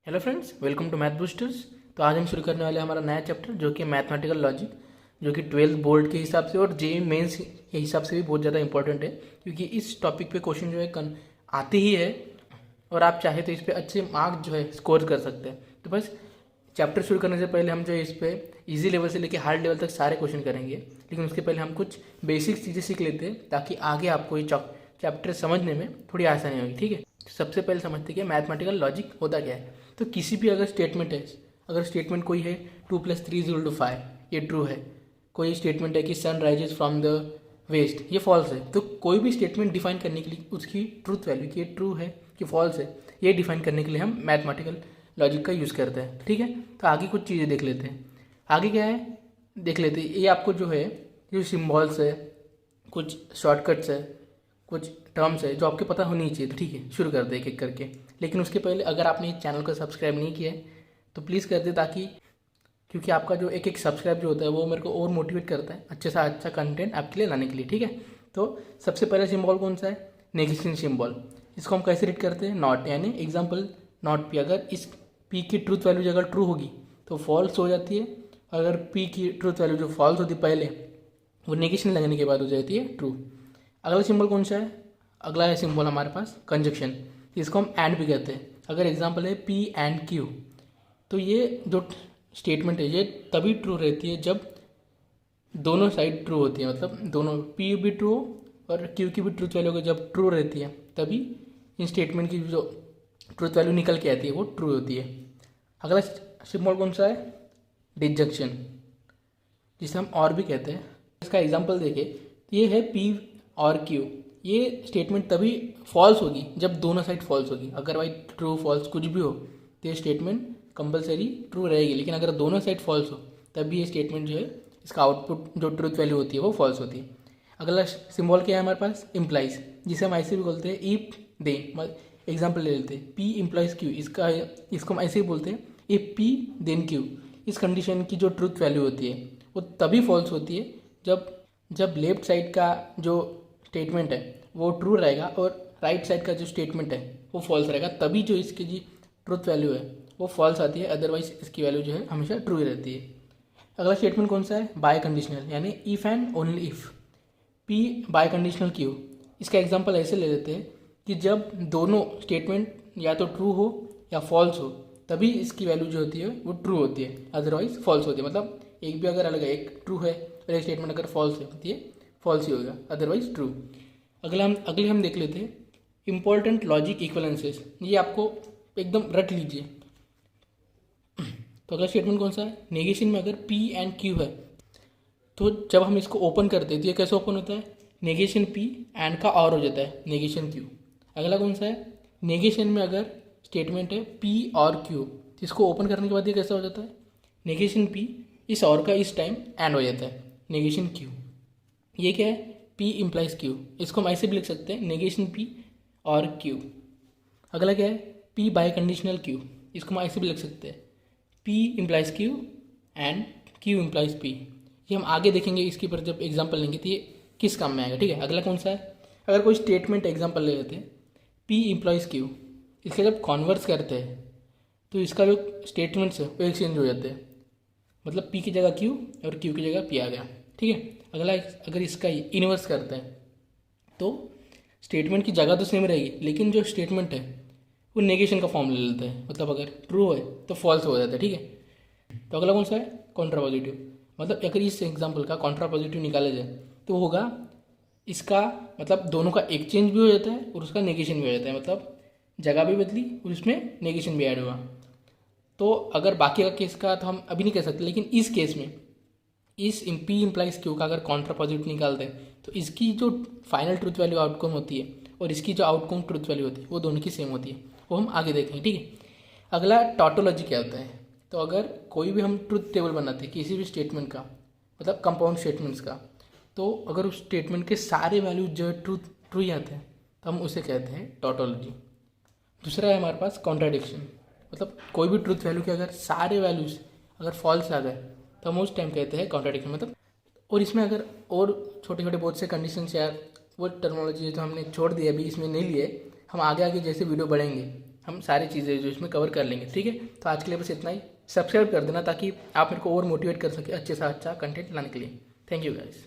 Hello friends, welcome to math boosters. तो आज हम शुरू करने वाले हैं हमारा नया चैप्टर जो कि मैथमेटिकल लॉजिक, जो कि 12th बोर्ड के हिसाब से और जेईई मेंस के हिसाब से भी बहुत ज़्यादा इंपॉर्टेंट है, क्योंकि इस टॉपिक पे क्वेश्चन जो है आते ही है और आप चाहे तो इस पर अच्छे मार्क्स जो है स्कोर कर सकते हैं। तो बस चैप्टर शुरू करने से पहले हम जो है इस पर ईजी लेवल से लेकर हार्ड लेवल तक सारे क्वेश्चन करेंगे, लेकिन उसके पहले हम कुछ बेसिक चीज़ें सीख लेते हैं ताकि आगे आपको ये चैप्टर समझने में थोड़ी आसानी होगी। ठीक है, सबसे पहले समझते हैं कि मैथमेटिकल लॉजिक होता क्या है। तो किसी भी अगर स्टेटमेंट है, अगर स्टेटमेंट कोई है 2+3=5, ये ट्रू है। कोई स्टेटमेंट है कि sun rises from the west, ये फॉल्स है। तो कोई भी स्टेटमेंट डिफाइन करने के लिए उसकी ट्रूथ वैल्यू कि ये ट्रू है कि फॉल्स है, ये डिफाइन करने के लिए हम मैथमेटिकल लॉजिक का यूज़ करते हैं। ठीक है, तो आगे कुछ चीज़ें देख लेते हैं। आगे क्या है देख लेते हैं। ये आपको जो है जो सिम्बॉल्स है, कुछ शॉर्टकट्स है, कुछ टर्म्स है जो आपके पता होनी चाहिए। तो ठीक है, शुरू कर दे एक एक करके। लेकिन उसके पहले अगर आपने इस चैनल को सब्सक्राइब नहीं किया है तो प्लीज़ कर दे, ताकि क्योंकि आपका जो एक एक सब्सक्राइब जो होता है वो मेरे को और मोटिवेट करता है अच्छे से अच्छा कंटेंट आपके लिए लाने के लिए। ठीक है, तो सबसे पहला सिंबल कौन सा है? Negation symbol. इसको हम कैसे रीड करते हैं? नॉट, यानी एग्जाम्पल नॉट पी। अगर इस पी की ट्रूथ वैल्यू अगर ट्रू होगी तो फॉल्स हो जाती है। अगर पी की ट्रूथ वैल्यू जो फॉल्स होती है पहले, वो नेगेशन लगने के बाद हो जाती है ट्रू। अगला सिंबल कौन सा है? अगला है सिंबल हमारे पास कंजक्शन, जिसको हम एंड भी कहते हैं। अगर एग्जाम्पल है पी एंड क्यू, तो ये जो स्टेटमेंट है ये तभी ट्रू रहती है जब दोनों साइड ट्रू होती है, मतलब दोनों पी भी ट्रू और क्यू की भी ट्रूथ वैल्यू जब ट्रू रहती है तभी इन स्टेटमेंट की जो ट्रूथ वैल्यू निकल के आती है वो ट्रू होती है। अगला सिंबल कौन सा है? डिसजंक्शन, जिसे हम और भी कहते हैं। इसका एग्जाम्पल देखें, ये है पी और क्यू। ये स्टेटमेंट तभी फॉल्स होगी जब दोनों साइड फॉल्स होगी। अगर भाई ट्रू फॉल्स कुछ भी हो तो ये स्टेटमेंट कंपलसरी ट्रू रहेगी, लेकिन अगर दोनों साइड फॉल्स हो तब भी ये स्टेटमेंट जो है इसका आउटपुट जो ट्रूथ वैल्यू होती है वो फॉल्स होती है। अगला सिंबल क्या है हमारे पास? इम्प्लाइज, जिसे हम ऐसे भी बोलते हैं इफ दे। एग्जाम्पल ले लेते हैं पी इम्प्लाइज क्यू, इसको हम ऐसे ही बोलते हैं इफ पी देन क्यू। इस कंडीशन की जो ट्रूथ वैल्यू होती है वो तभी फॉल्स होती है जब लेफ्ट साइड का जो स्टेटमेंट है वो ट्रू रहेगा और राइट साइड का जो स्टेटमेंट है वो फॉल्स रहेगा, तभी जो इसकी जी ट्रूथ वैल्यू है वो फॉल्स आती है। अदरवाइज इसकी वैल्यू जो है हमेशा ट्रू ही रहती है। अगला स्टेटमेंट कौन सा है? बाय कंडीशनल, यानी if and only if. P bye conditional Q, इसका एग्जाम्पल ऐसे ले लेते हैं कि जब दोनों स्टेटमेंट या तो ट्रू हो या फॉल्स हो तभी इसकी वैल्यू जो होती है वो ट्रू होती है, अदरवाइज फॉल्स होती है। मतलब एक भी अगर अलग है, एक ट्रू है और एक स्टेटमेंट अगर फॉल्स है तो ये फॉल्स ही होगा, अदरवाइज ट्रू। अगले हम देख लेते हैं इंपॉर्टेंट लॉजिक इक्वलेंसेस। ये आपको एकदम रट लीजिए। तो अगला स्टेटमेंट कौन सा है? नेगेशन में अगर पी एंड क्यू है तो जब हम इसको ओपन करते हैं तो ये कैसे ओपन होता है? नेगेशन पी एंड का और हो जाता है नेगेशन क्यू। अगला कौन सा है? नेगेशन में अगर स्टेटमेंट है पी और क्यू, तो इसको ओपन करने के बाद ये कैसा हो जाता है? नेगेशन पी, इस और का इस टाइम एंड हो जाता है नेगेशन क्यू। ये क्या है? पी इम्प्लाइज क्यू, इसको हम ऐसे भी लिख सकते हैं नेगेशन पी और क्यू। अगला क्या है? पी बाय कंडीशनल क्यू, इसको हम ऐसे भी लिख सकते हैं P implies Q and Q implies P. ये हम आगे देखेंगे इसके पर जब एग्जाम्पल लेंगे तो ये किस काम में आएगा। ठीक है, अगला कौन सा है? अगर कोई स्टेटमेंट एग्जाम्पल ले लेते हैं पी इम्प्लाइज क्यू, इसका जब कॉन्वर्स करते हैं तो इसका जो स्टेटमेंट्स है वो एक्सचेंज हो जाते हैं, मतलब पी की जगह क्यू और क्यू की जगह पी आ गया। ठीक है, अगला अगर इसका इन्वर्स करते हैं तो स्टेटमेंट की जगह तो सेम रहेगी, लेकिन जो स्टेटमेंट है वो नेगेशन का फॉर्म ले लेता है, मतलब अगर ट्रू है तो फॉल्स हो जाता है। ठीक है, तो अगला कौन सा है? कॉन्ट्रापॉजिटिव। मतलब अगर इस एग्जाम्पल का कॉन्ट्रापॉजिटिव निकाला जाए तो होगा इसका, मतलब दोनों का एक्सचेंज भी हो जाता है और उसका नेगेशन भी हो जाता है, मतलब जगह भी बदली और उसमें नेगेशन भी ऐड हुआ। तो अगर बाकी का केस का तो हम अभी नहीं कह सकते, लेकिन इस केस में इस पी इम्प्लाइज क्यू का अगर कॉन्ट्रापॉजिटिव निकालते हैं तो इसकी जो फाइनल ट्रूथ वैल्यू आउटकम होती है और इसकी जो आउटकम ट्रूथ वैल्यू होती है वो दोनों की सेम होती है, वो हम आगे देखेंगे। ठीक है, अगला टॉटोलॉजी क्या होता है? तो अगर कोई भी हम ट्रूथ टेबल बनाते हैं किसी भी स्टेटमेंट का, मतलब कंपाउंड स्टेटमेंट्स का, तो अगर उस स्टेटमेंट के सारे वैल्यू जो ट्रू ही आते हैं तो हम उसे कहते हैं टॉटोलॉजी। दूसरा है हमारे पास कॉन्ट्राडिक्शन, मतलब कोई भी ट्रूथ वैल्यू के अगर सारे वैल्यूज अगर फॉल्स आ गए तो हम उस टाइम कहते हैं कॉन्ट्राडिक्शन। मतलब और इसमें अगर और छोटे छोटे बहुत से कंडीशंस या वो टर्मोलॉजी तो हमने छोड़ दी, अभी इसमें नहीं लिए, हम आगे आगे जैसे वीडियो बढ़ेंगे हम सारी चीज़ें जो इसमें कवर कर लेंगे। ठीक है, तो आज के लिए बस इतना ही। सब्सक्राइब कर देना ताकि आप मेरे को और मोटिवेट कर सके अच्छे से अच्छा कंटेंट लाने के लिए। Thank you guys.